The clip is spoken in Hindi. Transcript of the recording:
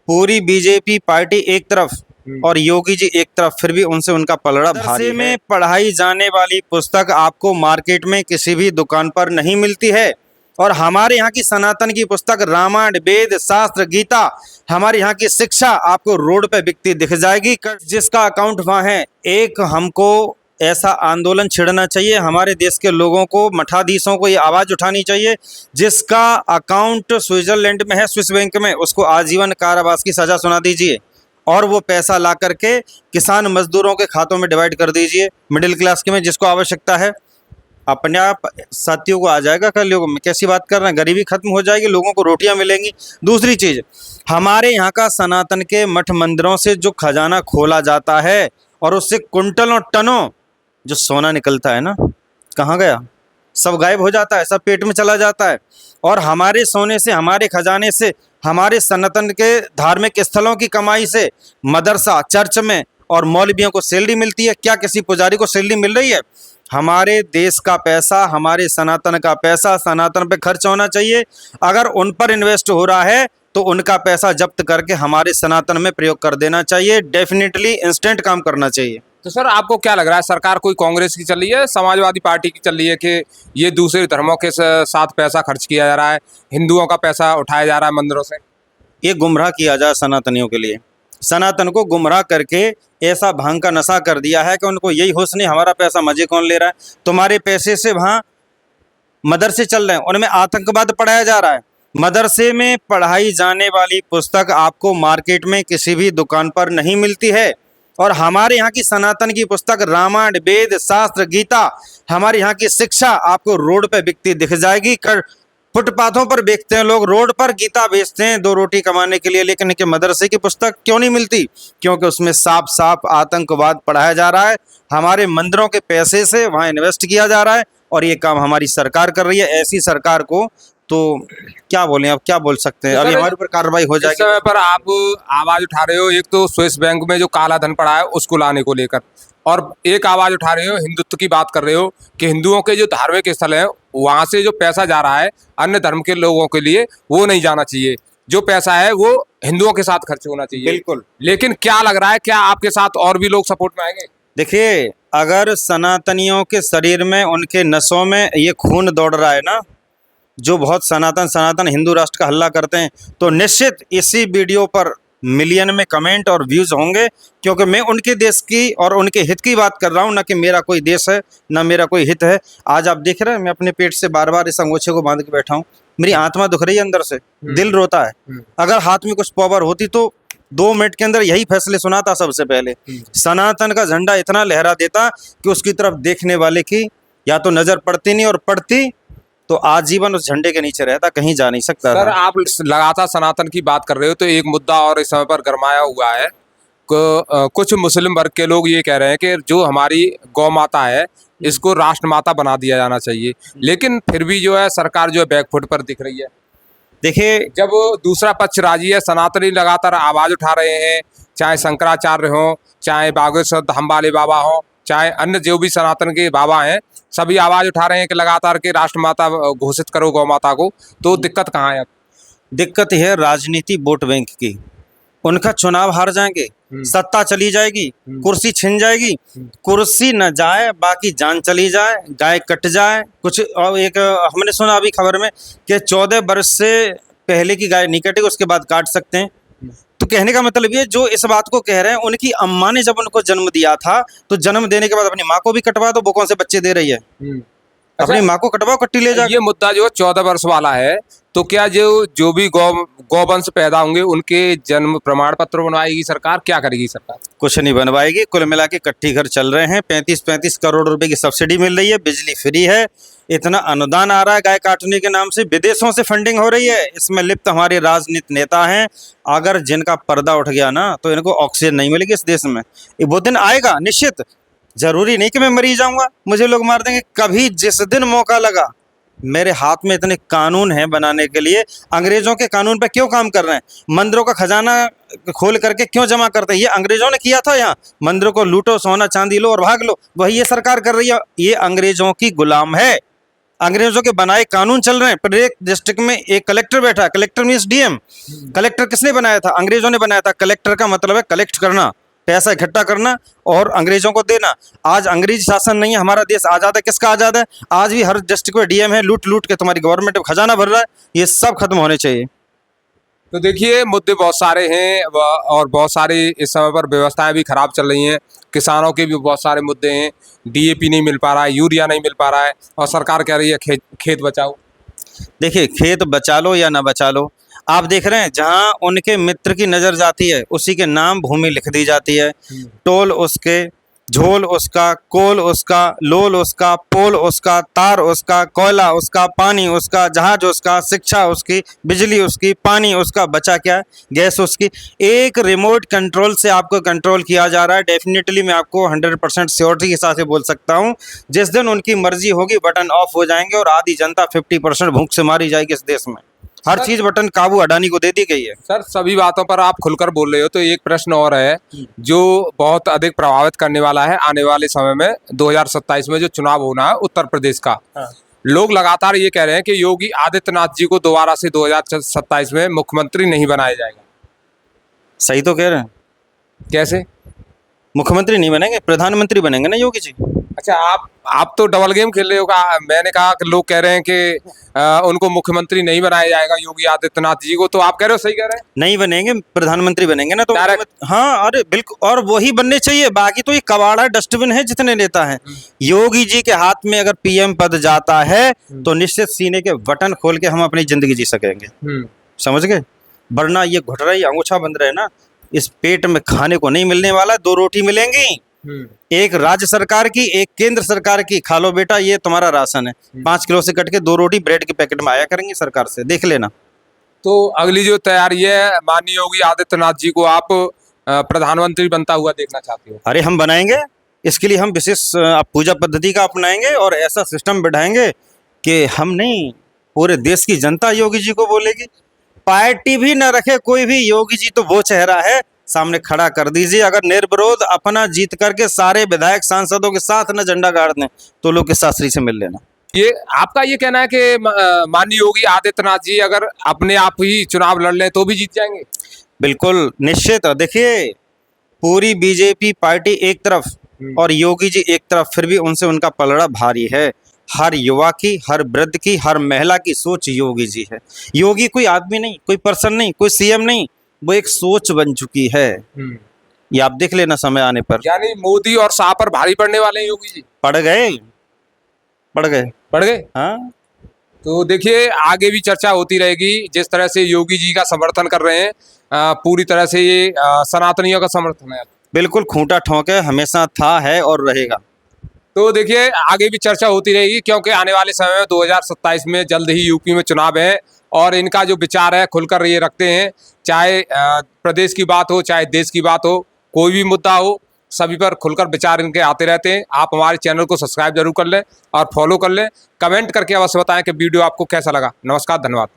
पूरी बीजेपी पार्टी एक तरफ और योगी जी एक तरफ, फिर भी उनसे उनका पलड़ा भारी है। में पढ़ाई जाने वाली पुस्तक आपको मार्केट में किसी भी दुकान पर नहीं मिलती है, और हमारे यहाँ की सनातन की पुस्तक रामायण, वेद, शास्त्र, गीता, हमारे यहाँ की शिक्षा आपको रोड पे बिकती दिख जाएगी। जिसका अकाउंट वहाँ है, एक हमको ऐसा आंदोलन छिड़ना चाहिए, हमारे देश के लोगों को, मठाधीशों को ये आवाज़ उठानी चाहिए। जिसका अकाउंट स्विट्जरलैंड में है, स्विस बैंक में, उसको आजीवन कारावास की सज़ा सुना दीजिए और वो पैसा ला करके किसान मजदूरों के खातों में डिवाइड कर दीजिए, मिडिल क्लास के में, जिसको आवश्यकता है। अपने आप साथियों को आ जाएगा कल युग में। कैसी बात कर रहे हैं? गरीबी खत्म हो जाएगी, लोगों को रोटियां मिलेंगी। दूसरी चीज़, हमारे यहाँ का सनातन के मठ मंदिरों से जो खजाना खोला जाता है और उससे कुंटलों टनों जो सोना निकलता है ना, कहाँ गया? सब गायब हो जाता है, सब पेट में चला जाता है। और हमारे सोने से, हमारे खजाने से, हमारे सनातन के धार्मिक स्थलों की कमाई से मदरसा, चर्च में और मौलवियों को सैलरी मिलती है। क्या किसी पुजारी को सैलरी मिल रही है? हमारे देश का पैसा, हमारे सनातन का पैसा सनातन पे खर्च होना चाहिए। अगर उन पर इन्वेस्ट हो रहा है तो उनका पैसा जब्त करके हमारे सनातन में प्रयोग कर देना चाहिए। डेफिनेटली इंस्टेंट काम करना चाहिए। तो सर, आपको क्या लग रहा है, सरकार कोई कांग्रेस की चल रही है, समाजवादी पार्टी की चल रही है कि ये दूसरे धर्मों के साथ पैसा खर्च किया जा रहा है, हिंदुओं का पैसा उठाया जा रहा है मंदिरों से? ये गुमराह किया जाए सनातनियों के लिए। सनातन को गुमराह करके ऐसा भांग का नशा कर दिया है कि उनको यही होश नहीं, हमारा पैसा मजे कौन ले रहा है। तुम्हारे पैसे से वहाँ मदरसे चल रहे हैं, उनमें आतंकवाद पढ़ाया जा रहा है। मदरसे में पढ़ाई जाने वाली पुस्तक आपको मार्केट में किसी भी दुकान पर नहीं मिलती है, और हमारे यहाँ की सनातन की पुस्तक रामायण, वेद, शास्त्र, गीता, हमारे यहाँ की शिक्षा आपको रोड पे बिकती दिख जाएगी। फुटपाथों पर बेचते हैं लोग, रोड पर गीता बेचते हैं दो रोटी कमाने के लिए, लेकिन इनके मदरसे की पुस्तक क्यों नहीं मिलती? क्योंकि उसमें साफ साफ आतंकवाद पढ़ाया जा रहा है। हमारे मंदिरों के पैसे से वहाँ इन्वेस्ट किया जा रहा है, और ये काम हमारी सरकार कर रही है। ऐसी सरकार को तो क्या बोलें, अब क्या बोल सकते हैं। अभी हमारे ऊपर कार्रवाई हो जाएगी। इस समय पर आप आवाज उठा रहे हो, एक तो स्विस बैंक में जो काला धन पड़ा है उसको लाने को लेकर, और एक आवाज उठा रहे हो, हिंदुत्व की बात कर रहे हो कि हिंदुओं के जो धार्मिक स्थल हैं वहां से जो पैसा जा रहा है अन्य धर्म के लोगों के लिए, वो नहीं जाना चाहिए। जो पैसा है वो हिंदुओं के साथ खर्च होना चाहिए। बिल्कुल। लेकिन क्या लग रहा है, क्या आपके साथ और भी लोग सपोर्ट में आएंगे? देखिए, अगर सनातनियों के शरीर में, उनके नसों में ये खून दौड़ रहा है ना, जो बहुत सनातन सनातन हिंदू राष्ट्र का हल्ला करते हैं, तो निश्चित इसी वीडियो पर मिलियन में कमेंट और व्यूज़ होंगे। क्योंकि मैं उनके देश की और उनके हित की बात कर रहा हूँ, ना कि मेरा कोई देश है, ना मेरा कोई हित है। आज आप देख रहे हैं, मैं अपने पेट से बार बार इस अंगोछे को बांध के बैठा हूँ। मेरी आत्मा दुख रही है अंदर से, दिल रोता है। अगर हाथ में कुछ पावर होती तो 2 मिनट के अंदर यही फैसले सुनाता। सबसे पहले सनातन का झंडा इतना लहरा देता कि उसकी तरफ देखने वाले की या तो नज़र पड़ती नहीं, और पड़ती तो आजीवन उस झंडे के नीचे रहता, कहीं जा नहीं सकता। सर, आप लगातार सनातन की बात कर रहे हो, तो एक मुद्दा और इस समय पर गरमाया हुआ है। कुछ मुस्लिम वर्ग के लोग ये कह रहे हैं कि जो हमारी गौ माता है इसको राष्ट्र माता बना दिया जाना चाहिए, लेकिन फिर भी जो है सरकार जो है बैकफुट पर दिख रही है। देखिए, जब दूसरा पक्ष राजी है, सनातनी लगातार आवाज उठा रहे हैं, चाहे शंकराचार्य हों, चाहे बागेश्वर धाम वाले बाबा हों, चाहे अन्य जो भी सनातन के बाबा हैं, सभी आवाज उठा रहे हैं कि लगातार के राष्ट्र माता घोषित करो गौ माता को। तो दिक्कत कहाँ है? दिक्कत है राजनीति, वोट बैंक की। उनका चुनाव हार जाएंगे, सत्ता चली जाएगी, कुर्सी छिन जाएगी। कुर्सी न जाए, बाकी जान चली जाए, गाय कट जाए कुछ। और एक हमने सुना अभी खबर में कि 14 वर्ष से पहले की गाय नहीं कटेगी, उसके बाद काट सकते हैं। तो कहने का मतलब ये, जो इस बात को कह रहे हैं, उनकी अम्मा ने जब उनको जन्म दिया था, तो जन्म देने के बाद अपनी माँ को भी कटवा दो। वो कौन से बच्चे दे रही है? अपनी माँ को कटवाओ, कट्टी ले जाओ। ये मुद्दा जो 14 वर्ष वाला है, तो क्या जो भी गौवंश पैदा होंगे उनके जन्म प्रमाण पत्र बनवाएगी सरकार? क्या करेगी सरकार? कुछ नहीं बनवाएगी। कुल मिला के कट्टी घर चल रहे हैं। 35-35 करोड़ रुपए की सब्सिडी मिल रही है, बिजली फ्री है, इतना अनुदान आ रहा है गाय काटने के नाम से, विदेशों से फंडिंग हो रही है। इसमें लिप्त हमारे राजनीतिक नेता हैं। अगर जिनका पर्दा उठ गया ना, तो इनको ऑक्सीजन नहीं मिलेगी इस देश में। वो दिन आएगा निश्चित। जरूरी नहीं कि मैं मरी जाऊंगा, मुझे लोग मार देंगे। कभी जिस दिन मौका लगा, मेरे हाथ में इतने कानून हैं बनाने के लिए। अंग्रेजों के कानून पे क्यों काम कर रहे हैं? मंदिरों का खजाना खोल करके क्यों जमा करते हैं? ये अंग्रेजों ने किया था। यहाँ मंदिरों को लूटो, सोना चांदी लो और भाग लो, वही ये सरकार कर रही है। ये अंग्रेजों की गुलाम है। अंग्रेजों के बनाए कानून चल रहे हैं। प्रत्येक डिस्ट्रिक्ट में एक कलेक्टर बैठा है। Collector means DM. कलेक्टर किसने बनाया था? अंग्रेजों ने बनाया था। कलेक्टर का मतलब है कलेक्ट करना, पैसा इकट्ठा करना और अंग्रेजों को देना। आज अंग्रेजी शासन नहीं है, हमारा देश आज़ाद है। किसका आज़ाद है? आज भी हर डिस्ट्रिक्ट में डीएम है, लूट लूट के तुम्हारी गवर्नमेंट खजाना भर रहा है। ये सब खत्म होने चाहिए। तो देखिए, मुद्दे बहुत सारे हैं और बहुत सारी इस समय पर व्यवस्थाएं भी खराब चल रही हैं। किसानों के भी बहुत सारे मुद्दे हैं। डीएपी नहीं मिल पा रहा है, यूरिया नहीं मिल पा रहा है और सरकार कह रही है खेत बचाओ। देखिए, खेत बचा लो या ना बचा लो, आप देख रहे हैं जहां उनके मित्र की नज़र जाती है उसी के नाम भूमि लिख दी जाती है। टोल उसके, झोल उसका, कोल उसका, लोल उसका, पोल उसका, तार उसका, कोयला उसका, पानी उसका, जहाज उसका, शिक्षा उसकी, बिजली उसकी, पानी उसका, बचा क्या? गैस उसकी। एक रिमोट कंट्रोल से आपको कंट्रोल किया जा रहा है। डेफिनेटली मैं आपको 100% श्योरिटी के साथ ही बोल सकता हूँ, जिस दिन उनकी मर्जी होगी बटन ऑफ हो जाएंगे और आधी जनता 50% भूख से मारी जाएगी इस देश में। हर चीज बटन काबू अडानी को दे दी गई है। सर, सभी बातों पर आप खुलकर बोल रहे हो, तो एक प्रश्न और है जो बहुत अधिक प्रभावित करने वाला है आने वाले समय में। 2027 में जो चुनाव होना है उत्तर प्रदेश का, लोग लगातार ये कह रहे हैं कि योगी आदित्यनाथ जी को दोबारा से 2027 में मुख्यमंत्री नहीं बनाया जाएगा। सही तो कह रहे हैं। कैसे? मुख्यमंत्री नहीं बनेंगे, प्रधानमंत्री बनेंगे ना योगी जी। अच्छा, आप तो डबल गेम खेल रहे हो। मैंने कहा कि लोग कह रहे हैं कि उनको मुख्यमंत्री नहीं बनाया जाएगा योगी आदित्यनाथ जी को, तो आप कह रहे हो सही कह रहे हैं? नहीं बनेंगे, प्रधानमंत्री बनेंगे ना तो हाँ, अरे बिल्कुल, और वही बनने चाहिए। बाकी तो ये कबाड़ा डस्टबिन है जितने नेता हैं। योगी जी के हाथ में अगर पीएम पद जाता है तो निश्चित सीने के बटन खोल के हम अपनी जिंदगी जी सकेंगे। समझ गए? वरना ये घुटरा ही अंगूठा बंद रहे ना, इस पेट में खाने को नहीं मिलने वाला। 2 रोटी मिलेंगी, एक राज्य सरकार की, एक केंद्र सरकार की। खा लो बेटा, ये तुम्हारा राशन है। 5 किलो से कट के 2 रोटी ब्रेड के पैकेट में आया करेंगी सरकार से, देख लेना। तो अगली जो तैयारी है, माननीय योगी आदित्यनाथ जी को आप प्रधानमंत्री बनता हुआ देखना चाहते हो? अरे हम बनाएंगे, इसके लिए हम विशेष पूजा पद्धति का अपनाएंगे और ऐसा सिस्टम बिठाएंगे कि हम नहीं, पूरे देश की जनता योगी जी को बोलेगी। पार्टी भी न रखे कोई भी, योगी जी तो वो चेहरा है, सामने खड़ा कर दीजिए। अगर निर्विरोध अपना जीत करके सारे विधायक सांसदों के साथ न झंडा गाड़ दें तो लोग के शास्त्री से मिल लेना। ये आपका ये कहना है कि माननीय योगी आदित्यनाथ जी अगर अपने आप ही चुनाव लड़ लें तो भी जीत जाएंगे? बिल्कुल निश्चित। देखिए, पूरी बीजेपी पार्टी एक तरफ और योगी जी एक तरफ, फिर भी उनसे उनका पलड़ा भारी है। हर युवा की, हर वृद्ध की, हर महिला की सोच योगी जी है। योगी कोई आदमी नहीं, कोई पर्सन नहीं, कोई सीएम नहीं, वो एक सोच बन चुकी है। ये आप देख लेना समय आने पर। यानी मोदी और शाह पर भारी पड़ने वाले हैं योगी जी? पड़ गए, पड़ गए, पड़ गए। हाँ। तो देखिए, आगे भी चर्चा होती रहेगी। जिस तरह से योगी जी का समर्थन कर रहे हैं, पूरी तरह से ये सनातनियों का समर्थन है। बिल्कुल खूंटा ठोंके हमेशा था, है और रहेगा। तो देखिए, आगे भी चर्चा होती रहेगी, क्योंकि आने वाले समय में 2027 में जल्द ही यूपी में चुनाव है और इनका जो विचार है खुलकर ये रखते हैं। चाहे प्रदेश की बात हो, चाहे देश की बात हो, कोई भी मुद्दा हो, सभी पर खुलकर विचार इनके आते रहते हैं। आप हमारे चैनल को सब्सक्राइब जरूर कर लें और फॉलो कर लें। कमेंट करके अवश्य बताएं कि वीडियो आपको कैसा लगा। नमस्कार, धन्यवाद।